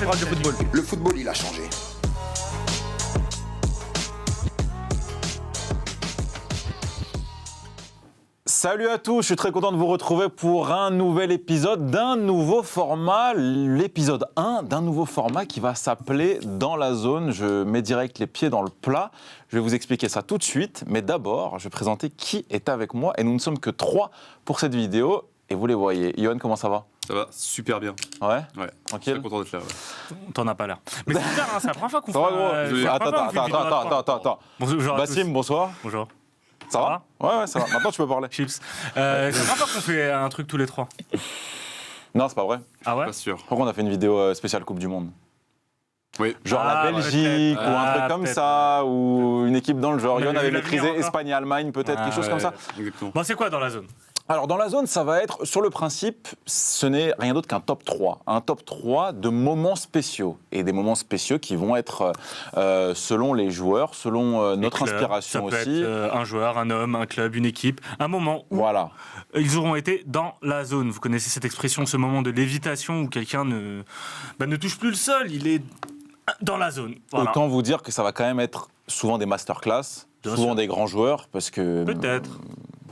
intégrale du football. Le football, il a changé. Salut à tous, je suis très content de vous retrouver pour un nouvel épisode d'un nouveau format, l'épisode 1 d'un nouveau format qui va s'appeler Dans la zone. Je mets direct les pieds dans le plat, je vais vous expliquer ça tout de suite, mais d'abord, je vais présenter qui est avec moi et nous ne sommes que 3 pour cette vidéo et vous les voyez. Yohan, comment ça va ? Ça va super bien. Ouais, Ouais. tranquille. Je suis content d'être là. Ouais. T'en as pas l'air. Mais c'est super, hein, c'est la première fois qu'on Ça fait. va gros Attends. Bonjour à Bassim, tous. bonsoir. Bonjour. Ça va ? Ouais, ça va. Maintenant, tu peux parler. Chips. C'est la première fois qu'on fait un truc tous les 3. Non, c'est pas vrai. Ah ouais ? Pas sûr. Pourquoi on a fait une vidéo spéciale Coupe du Monde ? Oui. Genre la Belgique peut-être. ou un truc comme Peut-être. ça, ou une équipe dans le genre. On Yohan avait avait vu l'avenir maîtrisé encore. Espagne-Allemagne, peut-être, quelque chose Ouais, comme ça. Exactement. Bon, c'est quoi dans la zone ? Alors, dans la zone, ça va être, sur le principe, ce n'est rien d'autre qu'un top 3. Un top 3 de moments spéciaux. Et des moments spéciaux qui vont être selon les joueurs, selon notre Club, inspiration ça peut aussi. être un joueur, un homme, un club, une équipe. Un moment où Voilà. ils auront été dans la zone. Vous connaissez cette expression, ce moment de lévitation où quelqu'un ne touche plus le sol, il est dans la zone. Voilà. Autant vous dire que ça va quand même être souvent des masterclass, Bien souvent sûr. des grands joueurs, parce que... Peut-être.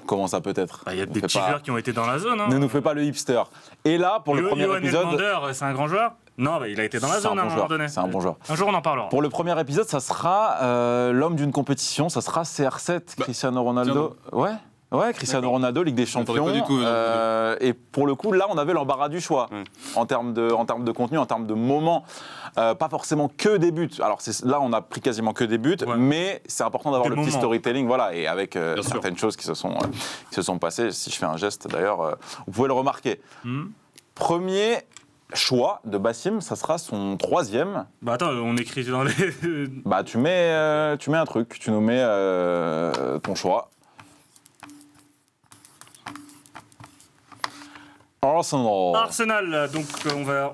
Comment ça peut être Il y a On des fait petits pas- joueurs qui ont été dans la zone. Hein. Ne nous fais pas le hipster. Et là, pour le premier Johan épisode... Elmander, c'est un grand joueur ? Non, il a été dans la C'est un zone à un bon moment joueur, donné. c'est un bon joueur. Un jour, on en parlera. Pour le premier épisode, ça sera l'homme d'une compétition, ça sera CR7, Cristiano Ronaldo. Ouais, Cristiano Ronaldo, Ligue des Champions. Pas du tout, et pour le coup, là, on avait l'embarras du choix en termes de contenu, en termes de moments. Pas forcément que des buts. Alors là, on a pris quasiment que des buts, Ouais. mais c'est important d'avoir Des le petit moments. storytelling, voilà, et avec sûr. certaines choses qui se sont passées. Si je fais un geste, d'ailleurs, vous pouvez le remarquer. Premier choix de Bassim, ça sera son 3e. Bah attends, on écrit dans les... Bah, tu mets un truc, tu nous mets ton choix. Arsenal. Arsenal, donc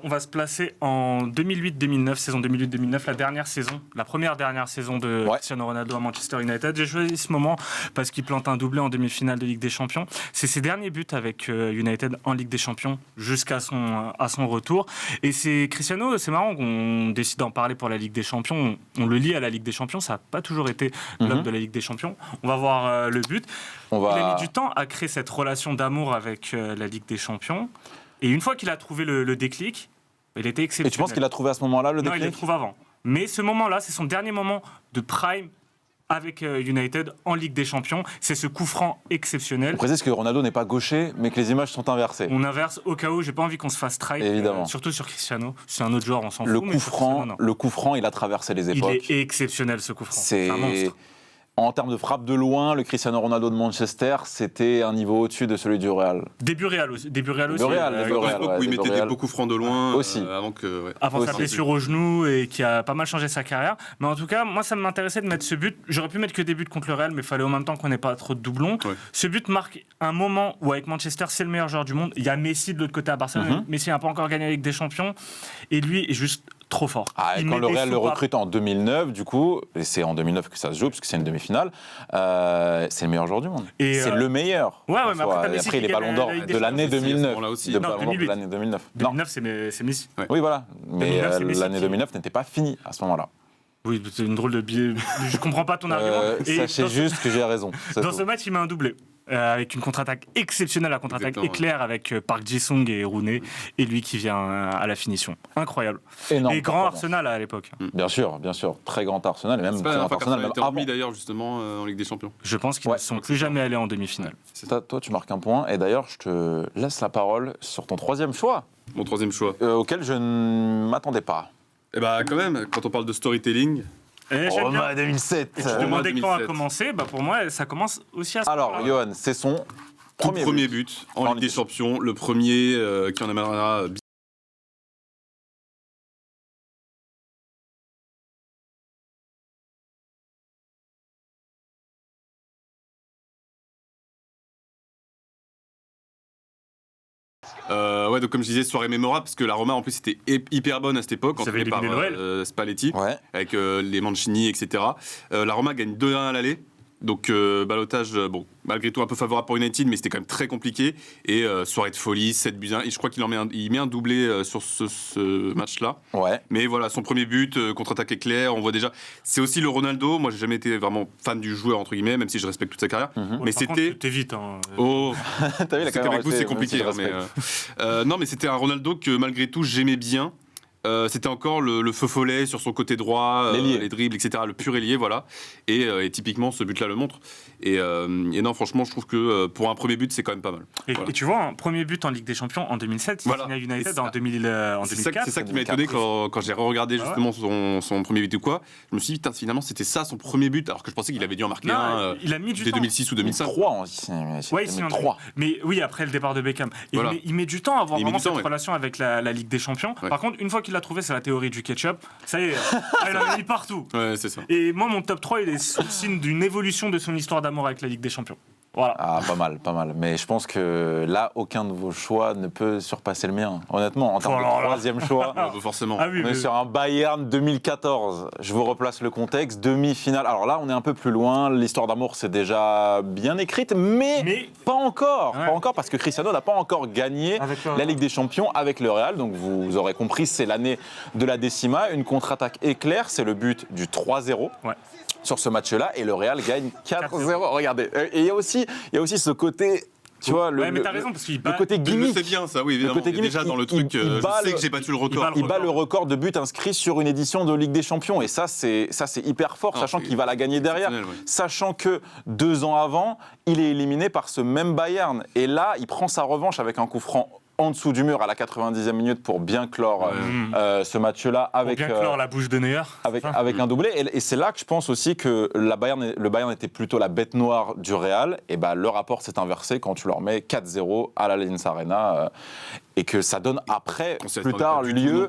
on va se placer en 2008-2009, saison 2008-2009, la première dernière saison de Ouais. Cristiano Ronaldo à Manchester United. J'ai choisi ce moment parce qu'il plante un doublé en demi-finale de Ligue des Champions. C'est ses derniers buts avec United en Ligue des Champions jusqu'à son retour. Et c'est Cristiano, c'est marrant qu'on décide d'en parler pour la Ligue des Champions. On le lie à la Ligue des Champions, ça n'a pas toujours été l'homme de la Ligue des Champions. On va voir le but. On Il a va... mis du temps à créer cette relation d'amour avec la Ligue des Champions. Et une fois qu'il a trouvé le déclic, il était exceptionnel. Et tu penses qu'il a trouvé à ce moment-là le Non, il le déclic ? trouve avant. Mais ce moment-là, c'est son dernier moment de prime avec United en Ligue des Champions. C'est ce coup franc exceptionnel. On précise que Ronaldo n'est pas gaucher, mais que les images sont inversées. On inverse au cas où, j'ai pas envie qu'on se fasse try. Évidemment. Surtout sur Cristiano. C'est un autre joueur, on s'en fout. Le mais coup sur Cristiano, franc, non. le coup franc, il a traversé les Il époques. est exceptionnel ce coup franc. C'est un C'est monstre. en termes de frappe de loin, le Cristiano Ronaldo de Manchester, c'était un niveau au-dessus de celui du Real. Début Real aussi. Début Real, Il y a début une Real, époque ouais, où il début mettait Real. des beaux coups francs de loin Aussi. avant que. Ouais. Avant sa Aussi. blessure au genou et qui a pas mal changé sa carrière. Mais en tout cas, moi, ça m'intéressait de mettre ce but. J'aurais pu mettre que des buts contre le Real, mais il fallait en même temps qu'on n'ait pas trop de doublons. Ouais. Ce but marque un moment où, avec Manchester, c'est le meilleur joueur du monde. Il y a Messi de l'autre côté à Barcelone. Messi n'a pas encore gagné la Ligue des Champions. Et lui est juste trop fort. Ah, et Il quand met le des Real le soupapes. recrute en 2009, du coup, et c'est en 2009 que ça se joue, parce que c'est une demi-finale, c'est le meilleur joueur du monde. Et, C'est le meilleur. ouais, en mais soi. après, t'as Et Messi après, qui il est gagne ballon la d'or Ligue des de l'année Champions, Messi, à ce 2009. moment-là aussi. De Non, ballon d'or de 2008. l'année 2009. Non. 2009, c'est Messi. Oui, voilà. Mais 2009, c'est Messi l'année qui- 2009 n'était pas finie à ce moment-là. Oui, c'est une drôle de biais. Je comprends pas ton argument. Et Sachez dans- juste que j'ai raison. c'est Dans tout. ce match, il met un doublé. Avec une contre-attaque exceptionnelle, la contre-attaque Exactement, éclair avec Park Ji-sung et Rooney, et lui qui vient à la finition. Incroyable. Énorme Et grand performance. Arsenal à l'époque. Bien sûr. Très grand Arsenal, et même C'est très pas la grand dernière fois Arsenal, qu'Arsenal a même été avant. remis d'ailleurs justement en Ligue des Champions. Je pense qu'ils Ouais, ne sont plus jamais allés en demi-finale. Toi, tu marques un point, et d'ailleurs, je te laisse la parole sur ton 3e choix, Mon 3e choix. auquel je ne m'attendais pas. Et bah quand même, quand on parle de storytelling, Et j'aime bien. Roma 2007. Je te Roma demandais quand a 2007. commencé. Bah pour moi, ça commence aussi à ce Alors, moment-là. Johan, c'est son tout premier premier but. but en Ligue des Champions, le premier qui en amènera ouais, donc comme je disais, soirée mémorable, parce que la Roma en plus était hyper bonne à cette époque, Vous avez entraînée par éliminé l'OL. Spalletti, Ouais. avec les Mancini, etc. La Roma gagne 2-1 à l'aller. Donc ballottage, malgré tout un peu favorable pour United, mais c'était quand même très compliqué. Et soirée de folie, 7-1. Et je crois qu'il met un doublé sur ce match-là. Ouais. Mais voilà, son premier but, contre-attaque éclair, on voit déjà. C'est aussi le Ronaldo. Moi, j'ai jamais été vraiment fan du joueur, entre guillemets, même si je respecte toute sa carrière. Mais Par c'était. contre, t'évites. Hein. Oh, T'as vu, la c'est qu'avec vous, c'est compliqué. Hein, non, mais c'était un Ronaldo que malgré tout, j'aimais bien. C'était encore le feu follet sur son côté droit, les dribbles, etc. Le pur ailier, voilà. Et typiquement, ce but-là le montre. Et non, franchement, je trouve que pour un premier but, c'est quand même pas mal. Et tu vois, un premier but en Ligue des Champions en 2007, il finit à United en 2004. C'est ça qui m'a étonné quand j'ai regardé justement son premier but ou quoi. Je me suis dit, finalement, c'était ça son premier but, alors que je pensais qu'il avait dû en marquer un il a mis du dès temps. 2006 ou 2005. 3 3. Mais oui, après le départ de Beckham. Voilà. Il met du temps à avoir vraiment cette ouais. relation avec la Ligue des Champions. Ouais. Par contre, une fois qu'il l'a trouvé, c'est la théorie du ketchup. Ça y est, il en a mis partout. Ouais, c'est ça. Et moi, mon top 3, il est sous le signe d'une évolution de son histoire d'amour avec la Ligue des Champions. Voilà. Ah, pas mal. Mais je pense que là, aucun de vos choix ne peut surpasser le mien. Honnêtement, en termes de troisième choix, Forcément. Ah oui, on est sur un Bayern 2014. Je vous replace le contexte. Demi-finale. Alors là, on est un peu plus loin. L'histoire d'amour, c'est déjà bien écrite, mais pas encore. Ouais. Pas encore, parce que Cristiano n'a pas encore gagné la Ligue des Champions avec le Real. Donc vous aurez compris, c'est l'année de la décima. Une contre-attaque éclair, c'est le but du 3-0. Ouais. Sur ce match-là, et le Real gagne 4-0. Regardez. Et il y a aussi ce côté, tu vois, mais t'as raison, parce qu'il bat. le côté Je gimmick. sais bien ça, oui, évidemment. côté gimmick, Déjà dans le truc, je sais que j'ai battu le record. Il bat le record de buts inscrits sur une édition de Ligue des Champions. Et ça, c'est hyper fort, sachant qu'il va la gagner derrière. Ouais. Sachant que 2 ans avant, il est éliminé par ce même Bayern. Et là, il prend sa revanche avec un coup franc en dessous du mur à la 90e minute pour bien clore ce match-là avec, Pour bien clore la bouche de Neuer. avec un doublé. Et c'est là que je pense aussi que le Bayern était plutôt la bête noire du Real. Et ben, le rapport s'est inversé quand tu leur mets 4-0 à l'Allianz Arena. Et que ça donne après, plus tard, lieu.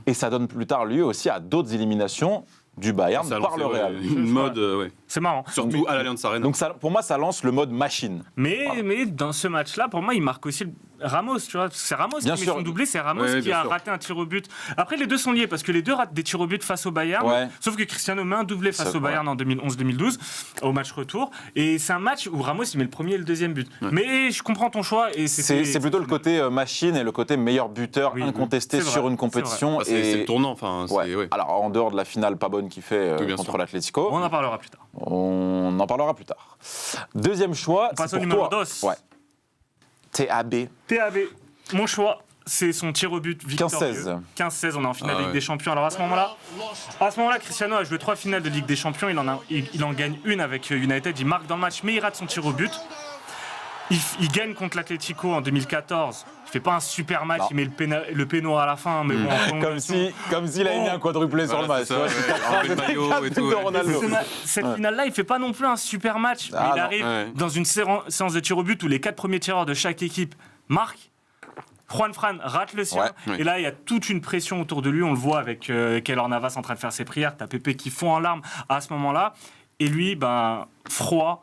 Et ça donne plus tard lieu aussi à d'autres éliminations du Bayern par le Real. Une mode, ouais. C'est marrant. Surtout à l'Allianz Arena. Donc pour moi, ça lance le mode machine. Mais dans ce match-là, pour moi, il marque aussi Ramos, tu vois. C'est Ramos qui met son doublé, c'est Ramos qui a raté un tir au but. Après, les deux sont liés parce que les deux ratent des tirs au but face au Bayern. Ouais. Sauf que Cristiano met un doublé face au Bayern en 2011-2012 au match retour. Et c'est un match où Ramos il met le premier et le deuxième but. Ouais. Mais je comprends ton choix. Et c'est plutôt le côté machine et le côté meilleur buteur incontesté sur une compétition. C'est le tournant. Enfin, alors en dehors de la finale pas bonne qu'il fait contre l'Atlético. On en parlera plus tard. On en parlera plus tard. Deuxième choix. On passe au numéro 2. Ouais. TAB. Mon choix, c'est son tir au but victorieux. 15-16. On est en finale de Ligue des Champions. Alors à ce moment-là, Cristiano a joué 3 finales de Ligue des Champions. Il en gagne une avec United. Il marque dans le match, mais il rate son tir au but. Il gagne contre l'Atlético en 2014. Il fait pas un super match, il met le péno à la fin, mais bon, comme s'il avait mis un quadruplé sur le match. Cette finale-là, il fait pas non plus un super match, mais il arrive dans une séance de tir au but où les 4 premiers tireurs de chaque équipe marquent. Juan Fran rate le sien, et là il y a toute une pression autour de lui. On le voit avec Keylor Navas en train de faire ses prières. T'as Pepe qui fond en larmes à ce moment-là, et lui, froid.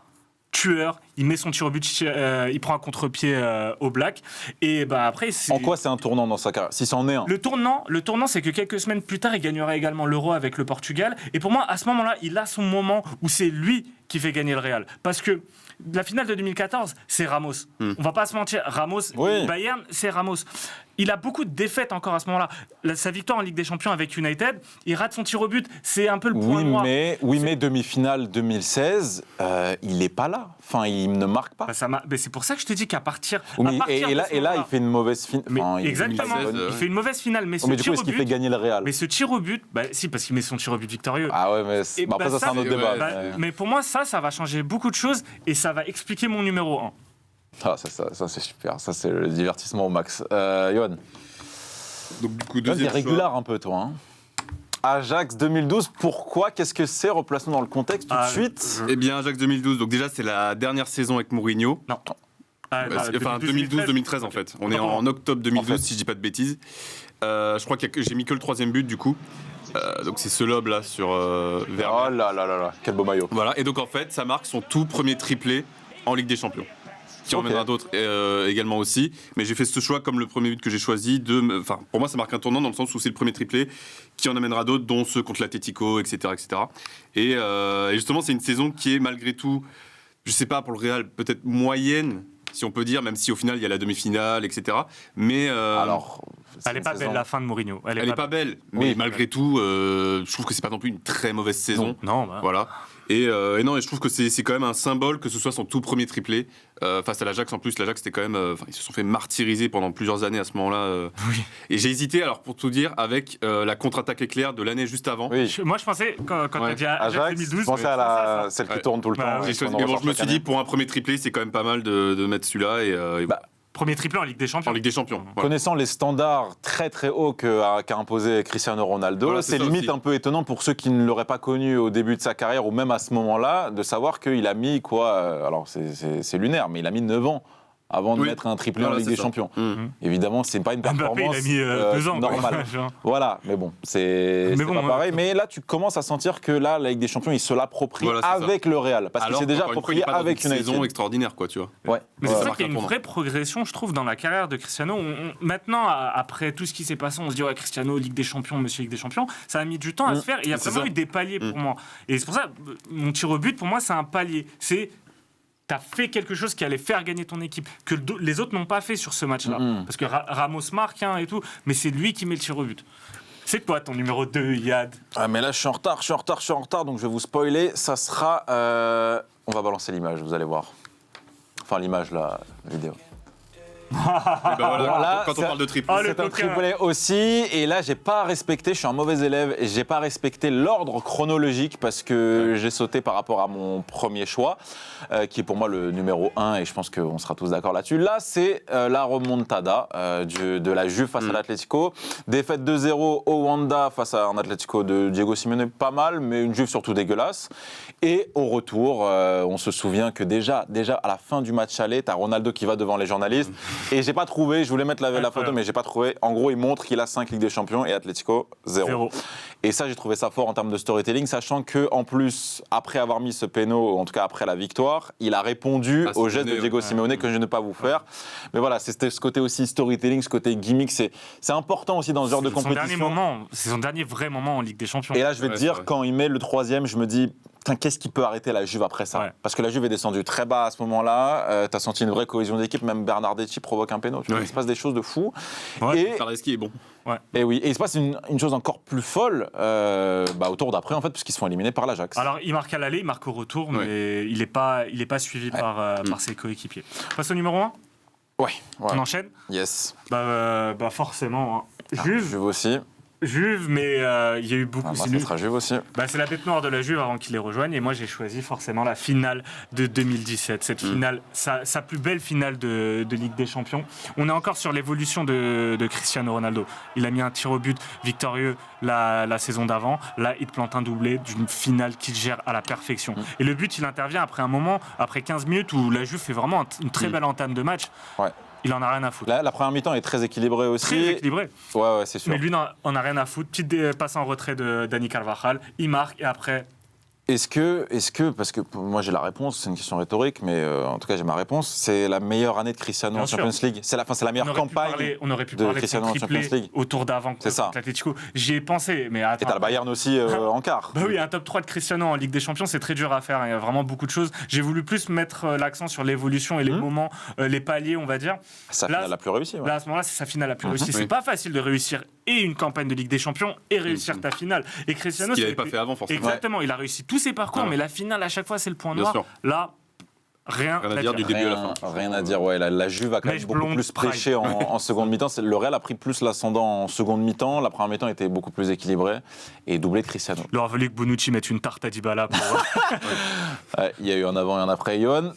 Tueur, il met son tir au but, il prend un contre-pied au Black. Et après, en quoi c'est un tournant dans sa carrière, si c'en est un? Le tournant, c'est que quelques semaines plus tard, il gagnera également l'Euro avec le Portugal. Et pour moi, à ce moment-là, il a son moment où c'est lui qui fait gagner le Real. Parce que la finale de 2014, c'est Ramos. On va pas se mentir, Bayern, c'est Ramos. Il a beaucoup de défaites encore à ce moment-là. Sa victoire en Ligue des Champions avec United, il rate son tir au but, c'est un peu le point noir. Mais demi-finale 2016, il n'est pas là. Enfin, il ne marque pas. Mais c'est pour ça que je te dis qu'à partir. Et là, il fait une mauvaise finale. Exactement. Il fait une mauvaise finale. Mais du coup, est-ce qu'il fait gagner le Real? Mais ce tir au but, si, parce qu'il met son tir au but victorieux. Ah ouais, mais après, ça, c'est un autre débat. Mais pour moi, ça va changer beaucoup de choses et ça va expliquer mon numéro 1. Ah, ça c'est super. Ça, c'est le divertissement au max. Johan. Donc, du coup, t'es régulier un peu, toi. Hein. Ajax 2012, pourquoi? Qu'est-ce que c'est? Replaçons dans le contexte tout de suite. Eh bien, Ajax 2012, donc déjà, c'est la dernière saison avec Mourinho. Non. Enfin, 2012-2013, en fait. On est en octobre 2012, si je dis pas de bêtises. Je crois que j'ai mis que le 3e but, du coup. Donc c'est ce lob là sur vers. Oh là là là là, quel beau maillot. Voilà, et donc en fait, ça marque son tout premier triplé en Ligue des Champions. qui emmènera d'autres également aussi. Mais j'ai fait ce choix comme le premier but que j'ai choisi. Pour moi, ça marque un tournant dans le sens où c'est le premier triplé qui en amènera d'autres, dont ceux contre l'Atlético, etc. etc. Et justement, c'est une saison qui est malgré tout, je sais pas, pour le Real, peut-être moyenne, si on peut dire, même si au final il y a la demi-finale, etc. Mais Alors, elle n'est pas belle, la fin de Mourinho. Elle est pas belle, mais malgré tout, je trouve que c'est pas non plus une très mauvaise saison. Non, voilà. Et je trouve que c'est quand même un symbole que ce soit son tout premier triplé face à l'Ajax. En plus, l'Ajax c'était quand même, ils se sont fait martyriser pendant plusieurs années à ce moment-là. Oui. Et j'ai hésité, alors pour tout dire, avec la contre-attaque éclair de l'année juste avant. Oui. Moi, je pensais quand tu as dit Ajax 2012, je pensais à celle qui tourne tout le temps. Mais je me suis dit, pour un premier triplé, c'est quand même pas mal de mettre celui-là. Et premier triplé en Ligue des Champions. En Ligue des Champions. Voilà. Connaissant les standards très très hauts qu'a imposé Cristiano Ronaldo, voilà, c'est limite aussi un peu étonnant pour ceux qui ne l'auraient pas connu au début de sa carrière ou même à ce moment-là, de savoir qu'il a mis alors c'est lunaire, mais il a mis 9 ans avant de mettre un triplé en Ligue des Champions. Évidemment, c'est pas une performance Mbappé, il a mis 2 ans, normale. Voilà, mais bon, c'est pas pareil. Mais là, tu commences à sentir que là, la Ligue des Champions, il se l'approprie avec le Real, parce qu'il s'est déjà approprié avec United. C'est une saison extraordinaire, quoi, tu vois. Ouais. Mais c'est vrai qu'il y a une vraie progression, je trouve, dans la carrière de Cristiano. Maintenant, après tout ce qui s'est passé, on se dit, ouais, Cristiano, Ligue des Champions, monsieur Ligue des Champions, ça a mis du temps à se faire. Et il y a vraiment eu des paliers pour moi. Et c'est pour ça, mon tir au but, pour moi, c'est un palier. T'as fait quelque chose qui allait faire gagner ton équipe, que les autres n'ont pas fait sur ce match-là. Parce que Ramos marque et tout, mais c'est lui qui met le tir au but. C'est quoi ton numéro 2, Yad ? Ah, mais là, je suis en retard, donc je vais vous spoiler. Ça sera... On va balancer l'image, vous allez voir. Enfin, l'image, la vidéo. Voilà, quand on parle de triplé. C'est un triplé aussi, et là j'ai pas respecté, je suis un mauvais élève, et j'ai pas respecté l'ordre chronologique parce que j'ai sauté par rapport à mon premier choix, qui est pour moi le numéro 1, et je pense qu'on sera tous d'accord là-dessus. Là, c'est la remontada de la Juve face à l'Atlético. Défaite 2-0 au Wanda face à un Atlético de Diego Simeone, pas mal, mais une Juve surtout dégueulasse. Et au retour, on se souvient que déjà à la fin du match aller, t'as Ronaldo qui va devant les journalistes. Et j'ai pas trouvé, je voulais mettre la photo, mais j'ai pas trouvé. En gros, il montre qu'il a 5 Ligues des Champions et Atlético 0. Et ça, j'ai trouvé ça fort en termes de storytelling, sachant qu'en plus, après avoir mis ce péno, en tout cas après la victoire, il a répondu au geste de Diego Simeone que je ne vais pas vous faire. Mais voilà, c'était ce côté aussi storytelling, ce côté gimmick, c'est important aussi dans ce genre de compétition. C'est son dernier vrai moment en Ligue des Champions. Et là, je vais te dire, quand il met le 3e, je me dis... Qu'est-ce qui peut arrêter la Juve après ça ? Parce que la Juve est descendue très bas à ce moment-là. T'as senti une vraie cohésion d'équipe. Même Bernardetti provoque un péno. Il se passe des choses de fou. Et Tardeschi est bon. Et oui. Et il se passe une chose encore plus folle au tour d'après, en fait, puisqu'ils se font éliminer par l'Ajax. Alors, il marque à l'aller, il marque au retour, mais il n'est pas suivi par ses coéquipiers. On passe au numéro 1 ? Ouais. On enchaîne ? Yes. Forcément. Juve aussi. Juve, mais il y a eu beaucoup. Ça sera Juve aussi. C'est la bête noire de la Juve avant qu'il les rejoigne. Et moi, j'ai choisi forcément la finale de 2017. Cette finale, sa plus belle finale de Ligue des Champions. On est encore sur l'évolution de Cristiano Ronaldo. Il a mis un tir au but victorieux la saison d'avant. Là, il plante un doublé d'une finale qu'il gère à la perfection. Et le but, il intervient après un moment, après 15 minutes, où la Juve fait vraiment une très belle entame de match. Ouais. Il en a rien à foutre. La première mi-temps est très équilibrée aussi. Très équilibrée. Ouais, c'est sûr. Mais lui, en a rien à foutre. Petite passe en retrait de Dani Carvajal. Il marque et après... Est-ce que, parce que moi j'ai la réponse, c'est une question rhétorique, mais en tout cas j'ai ma réponse, c'est la meilleure année de Cristiano en Champions League. C'est la meilleure campagne on aurait pu de parler Cristiano de en Champions League. Au tour d'avant contre l'Atlético. J'y ai pensé, mais attends. Et t'as le Bayern aussi en quart. Oui, un top 3 de Cristiano en Ligue des Champions, c'est très dur à faire. Il y a vraiment beaucoup de choses. J'ai voulu plus mettre l'accent sur l'évolution et les moments, les paliers, on va dire. Sa finale la plus réussie. Là, à ce moment-là, c'est sa finale la plus réussie. C'est pas facile de réussir et une campagne de Ligue des Champions et réussir ta finale. Et Cristiano, ce qu'il n'avait pas fait avant, forcément. Exactement, il a réussi tous ses parcours, mais la finale, à chaque fois, c'est le point noir. Là, rien à dire du début à la fin. Rien à dire, ouais. La Juve a quand même beaucoup plus prêché en seconde mi-temps. Le Real a pris plus l'ascendant en seconde mi-temps. La première mi-temps était beaucoup plus équilibrée et doublé de Cristiano. Il aurait fallu que Bonucci mette une tarte à Dybala. Il y a eu un avant et un après, Yohan.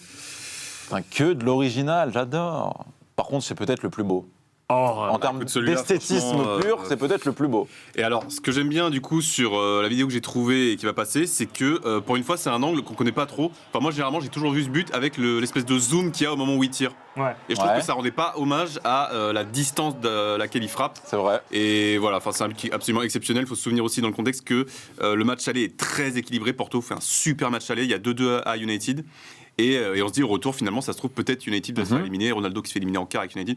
Que de l'original, j'adore. Par contre, c'est peut-être le plus beau. En termes d'esthétisme pur, c'est peut-être le plus beau. Et alors, ce que j'aime bien du coup sur la vidéo que j'ai trouvée et qui va passer, c'est que pour une fois, c'est un angle qu'on connaît pas trop. Enfin, moi, généralement, j'ai toujours vu ce but avec l'espèce de zoom qu'il y a au moment où il tire. Et je trouve que ça rendait pas hommage à la distance de laquelle il frappe. C'est vrai. Et voilà, c'est un but qui est absolument exceptionnel. Il faut se souvenir aussi dans le contexte que le match aller est très équilibré. Porto fait un super match aller. Il y a 2-2 à United. Et on se dit au retour, finalement, ça se trouve peut-être United va se faire éliminer, Ronaldo qui se fait éliminer en quart avec United.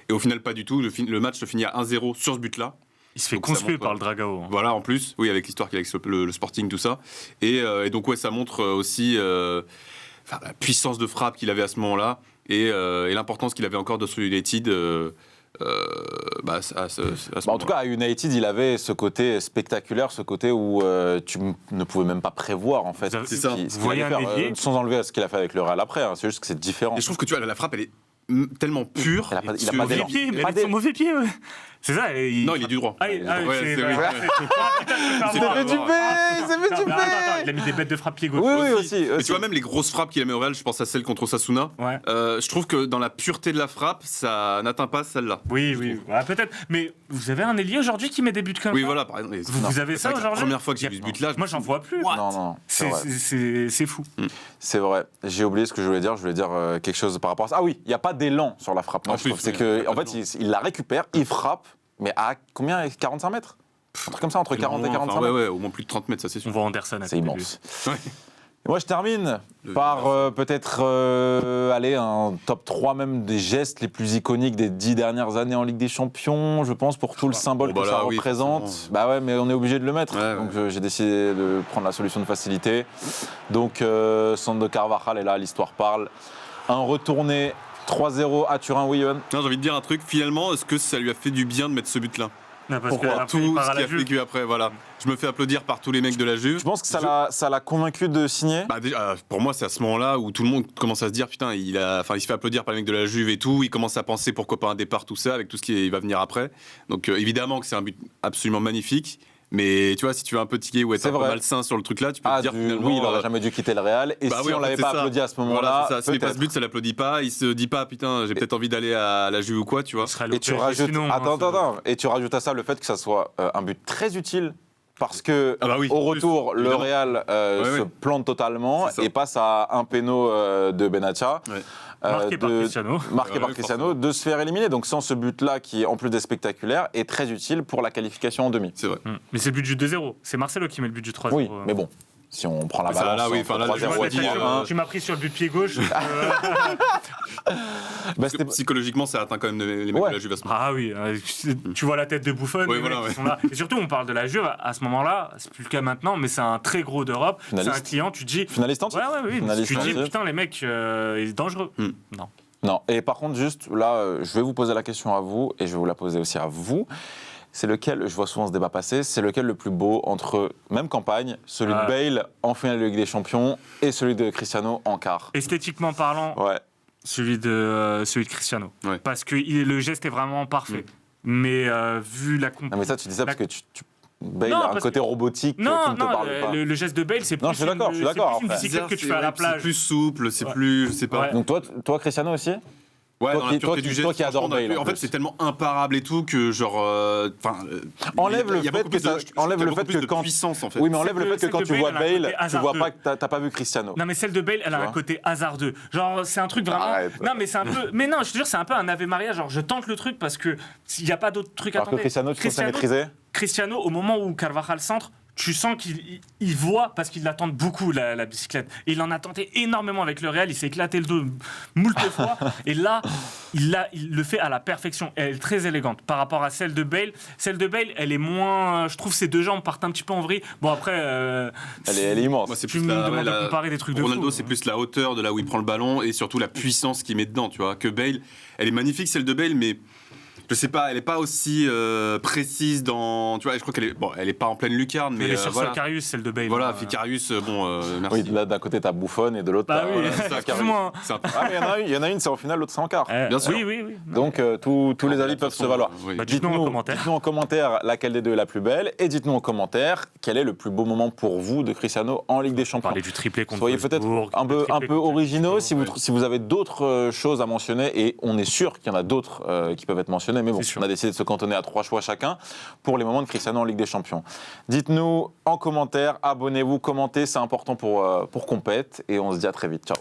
Et au final, pas du tout. Le match se finit à 1-0 sur ce but-là. Il se fait conspuer par le Dragao. Voilà, en plus, oui, avec l'histoire qu'il y a avec le Sporting, tout ça. Et donc, ouais, ça montre aussi la puissance de frappe qu'il avait à ce moment-là et l'importance qu'il avait encore de ce United. En tout cas, à United, il avait ce côté spectaculaire, ce côté où tu ne pouvais même pas prévoir, en fait, c'est ça. ce qu'il allait faire, sans enlever ce qu'il a fait avec le Real après. Hein, c'est juste que c'est différent. Et je trouve que tu vois, la frappe, elle est tellement pur. Il a pas d'élan. Mais avec son mauvais pied, ouais. C'est ça. Non, il est du droit. C'est fait du Il a mis des bêtes de frappe pied gauche. Oui, aussi. Mais tu vois, même les grosses frappes qu'il a mis au Real, je pense à celle contre Osasuna. Ouais. Je trouve que dans la pureté de la frappe, ça n'atteint pas celle-là. Oui. Ouais, peut-être. Mais vous avez un ailier aujourd'hui qui met des buts comme ça. Oui, voilà, par exemple. Vous avez ça aujourd'hui. La première fois que j'ai vu ce but-là, moi, j'en vois plus. Non. C'est fou. C'est vrai. J'ai oublié ce que je voulais dire. Je voulais dire quelque chose par rapport à ça. Ah oui, il n'y a pas d'élan sur la frappe. C'est que, en fait, il la récupère, il frappe, mais à combien 45 mètres un truc comme ça, entre 40 et 45 mètres. Ouais, au moins plus de 30 mètres, ça c'est sûr. On voit Anderson. C'est immense. Ouais. Et moi, je termine par peut-être un top 3 même des gestes les plus iconiques des 10 dernières années en Ligue des Champions, je pense, pour tout le symbole que ça représente. Forcément. Bah ouais, mais on est obligé de le mettre. Donc j'ai décidé de prendre la solution de facilité. Donc Sandro Carvajal est là, l'histoire parle. Un retourné 3-0 à Turin, oui, Yohan. J'ai envie de dire un truc, finalement, est-ce que ça lui a fait du bien de mettre ce but-là? Pourquoi tout ce qu'il a vécu après, voilà. Je me fais applaudir par tous les mecs de la Juve. Je pense que ça l'a convaincu de signer. Déjà, pour moi, c'est à ce moment-là où tout le monde commence à se dire putain, il se fait applaudir par les mecs de la Juve et tout. Il commence à penser pourquoi pas un départ, tout ça, avec tout ce qui va venir après. Donc évidemment que c'est un but absolument magnifique. Mais tu vois, si tu veux un peu tiquer ou être un peu malsain sur le truc là, tu peux te dire finalement. Oui, il aurait jamais dû quitter le Real. Et si on l'avait pas applaudi à ce moment-là, voilà, s'il n'est pas ce but, ça l'applaudit pas. Il se dit pas putain, j'ai peut-être envie d'aller à la Juve ou quoi, tu vois. Et tu rajoutes. Attends. Et tu rajoutes à ça le fait que ça soit un but très utile. Parce que au retour, le Real se plante totalement et passe à un péno de Benatia. Marqué par Cristiano, de se faire éliminer. Donc sans ce but-là, qui en plus des spectaculaires, est très utile pour la qualification en demi. C'est vrai. Mais c'est le but du 2-0. C'est Marcelo qui met le but du 3-0. Oui, mais bon. Si on prend la balance, tu m'as pris sur le but pied gauche. Psychologiquement, ça atteint quand même les mecs de la Juve à ce moment. Ah oui, tu vois la tête de Buffon, les mecs qui sont là. Et surtout, on parle de la Juve à ce moment-là, c'est plus le cas maintenant, mais c'est un très gros d'Europe. C'est un client, tu te dis. Finaliste en titre. Tu te dis, putain, les mecs, il est dangereux. Non. Et par contre, juste là, je vais vous poser la question à vous et je vais vous la poser aussi à vous. C'est lequel, je vois souvent ce débat passer, c'est lequel le plus beau entre, même campagne, celui de Bale en finale de Ligue des Champions et celui de Cristiano en quart? Esthétiquement parlant, celui de Cristiano. Ouais. Parce que le geste est vraiment parfait. Mais vu la Non mais ça, tu dis ça parce que Bale a un côté robotique qui ne te parle pas. Le geste de Bale, c'est plus, je suis d'accord, une bicyclette que tu fais à la plage. C'est plus souple, c'est plus... Je sais pas. Donc toi, Cristiano aussi? Ouais, dans la pureté du geste, qui adore Bale. En fait, c'est tellement imparable et tout que genre, enlève le fait que quand puissance en fait. Oui, mais enlève le fait que quand tu vois Bale, tu vois pas que t'as pas vu Cristiano. Non, mais celle de Bale, elle a un côté hasardeux. Genre, c'est un truc vraiment. Non, mais c'est un peu. Mais non, je te jure, c'est un peu un Ave Maria. Genre, je tente le truc parce que s'il y a pas d'autres trucs à tenter. Cristiano, tu trouves ça maîtrisé? Cristiano, au moment où Carvajal centre, tu sens qu'il voit, parce qu'il la tente beaucoup, la bicyclette. Et il en a tenté énormément avec le Real, il s'est éclaté le dos moult fois. Et là, il le fait à la perfection. Elle est très élégante par rapport à celle de Bale. Celle de Bale, elle est moins... Je trouve ses deux jambes partent un petit peu en vrille. Bon, après... elle est immense. Moi, tu me demandes de comparer des trucs de fou. Ronaldo, c'est plus la hauteur de là où il prend le ballon et surtout la puissance qu'il met dedans, tu vois. Que Bale, elle est magnifique, celle de Bale, mais... Je sais pas, elle est pas aussi précise dans. Tu vois, je crois elle est pas en pleine lucarne, mais. Elle est sur Sicarius, celle de Bale. Voilà, Ficarius, merci. Oui, là d'un côté t'as Buffon et de l'autre t'as. Oui, excuse-moi. Il y en a une, c'est en finale, l'autre c'est en quart. Bien sûr. Oui. Donc tous les avis peuvent se valoir. Dites-nous en commentaire laquelle des deux est la plus belle et dites-nous en commentaire quel est le plus beau moment pour vous de Cristiano en Ligue des Champions. Parlez du triplé contre Soyez peut-être un peu originaux si vous avez d'autres choses à mentionner et on est sûr qu'il y en a d'autres qui peuvent être mentionnées, mais bon, on a décidé de se cantonner à 3 choix chacun pour les moments de Cristiano en Ligue des Champions. Dites-nous en commentaire, abonnez-vous, commentez, c'est important pour qu'on pète et on se dit à très vite. Ciao.